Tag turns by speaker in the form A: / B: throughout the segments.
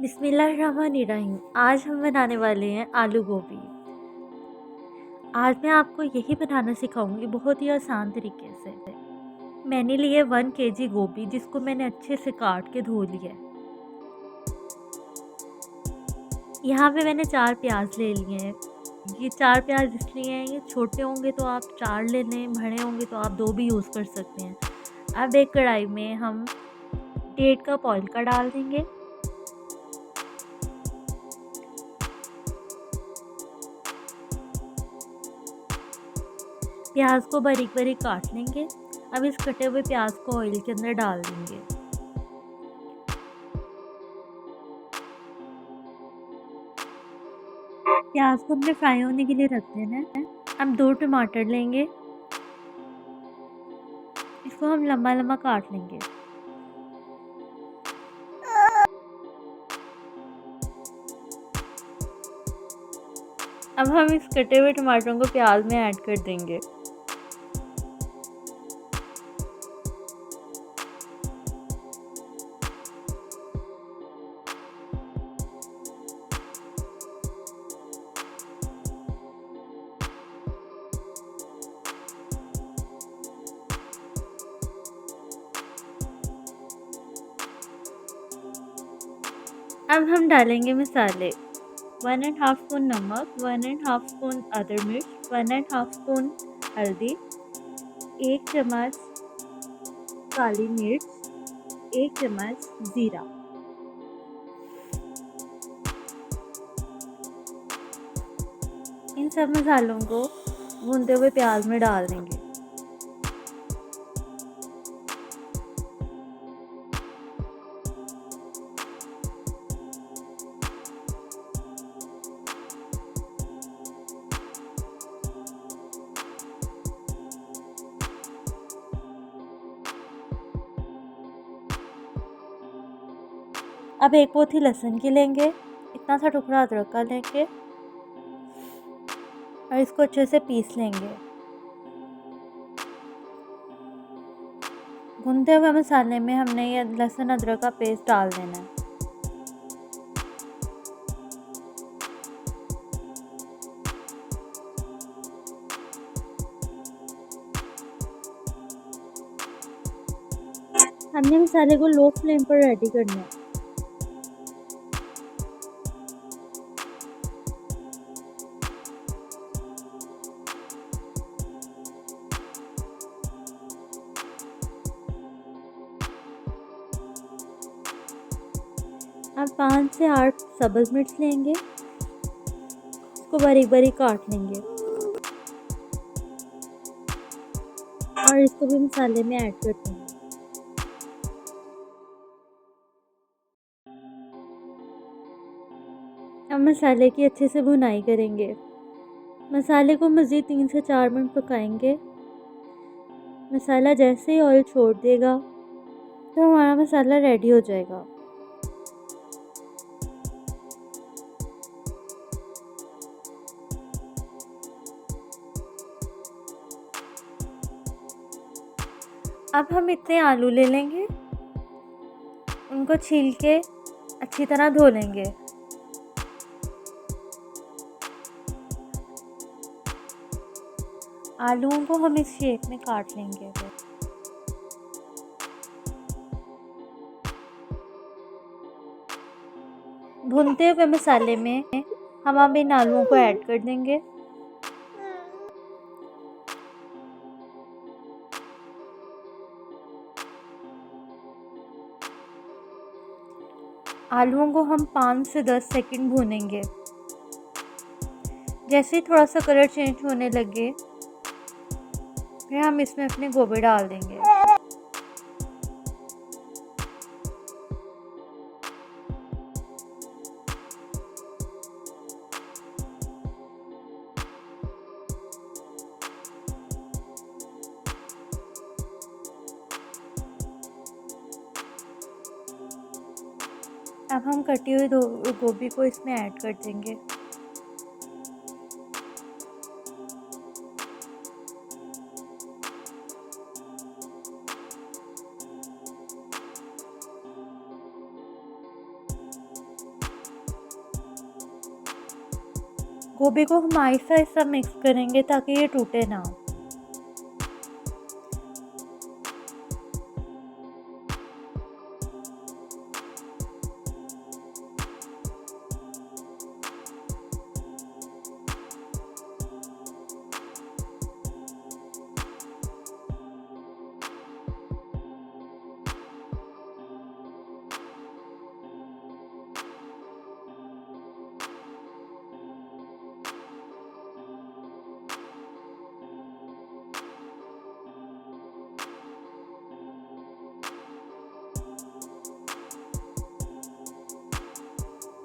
A: बिस्मिल्लाहिर्रहमानिर्रहीम। आज हम बनाने वाले हैं आलू गोभी। आज मैं आपको यही बनाना सिखाऊंगी बहुत ही आसान तरीके से। मैंने लिए 1 केजी गोभी, जिसको मैंने अच्छे से काट के धो लिया है। यहाँ पे मैंने 4 प्याज ले लिए हैं। ये 4 प्याज इसलिए हैं, ये छोटे होंगे तो आप 4 ले लें, बड़े होंगे तो आप 2 भी यूज़ कर सकते हैं। अब एक कढ़ाई में हम 1.5 कप ऑयल का डाल देंगे। प्याज को बारीक बारीक काट लेंगे। अब इस कटे हुए प्याज को ऑयल के अंदर डाल देंगे। प्याज को हमने फ्राई होने के लिए रख देना है। अब 2 टमाटर लेंगे, इसको हम लंबा लंबा काट लेंगे। अब हम इस कटे हुए टमाटरों को प्याज में ऐड कर देंगे। अब हम डालेंगे मसाले। 1½ स्पून नमक, 1½ स्पून अदर मिर्च, 1½ स्पून हल्दी, 1 चम्मच काली मिर्च, 1 चम्मच ज़ीरा। इन सब मसालों को भूनते हुए प्याज में डाल देंगे। अब एक पोथी लहसुन की लेंगे, इतना सा टुकड़ा अदरक का लेंगे और इसको अच्छे से पीस लेंगे। भुनते हुए मसाले में हमने ये लहसुन अदरक का पेस्ट डाल देना है। हमने मसाले को लो फ्लेम पर रेडी करना है। अब 5 से 8 सब्ज़ मिर्च लेंगे, इसको बारीक बारीक काट लेंगे और इसको भी मसाले में ऐड कर देंगे। अब मसाले की अच्छे से भुनाई करेंगे। मसाले को मज़ीद 3 से 4 मिनट पकाएंगे। मसाला जैसे ही ऑयल छोड़ देगा तो हमारा मसाला रेडी हो जाएगा। अब हम इतने आलू ले लेंगे, उनको छील के अच्छी तरह धो लेंगे। आलूओं को हम इस शेप में काट लेंगे। भूनते हुए मसाले में हम अब इन आलूओं को ऐड कर देंगे। आलूओं को हम 5 से 10 सेकंड भूनेंगे। जैसे ही थोड़ा सा कलर चेंज होने लगे, फिर हम इसमें अपने गोभी डाल देंगे। अब हम कटी हुई गोभी को इसमें ऐड कर देंगे। गोभी को हम आहिस्ता-आहिस्ता मिक्स करेंगे ताकि ये टूटे ना।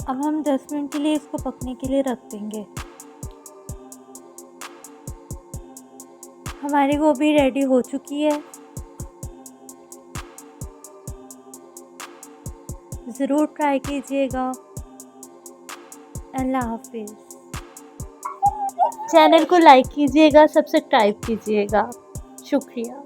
A: अब हम 10 मिनट के लिए इसको पकने के लिए रख देंगे। हमारी गोभी रेडी हो चुकी है। ज़रूर ट्राई कीजिएगा। अल्लाह हाफ़िज़। चैनल को लाइक कीजिएगा, सब्सक्राइब कीजिएगा। शुक्रिया।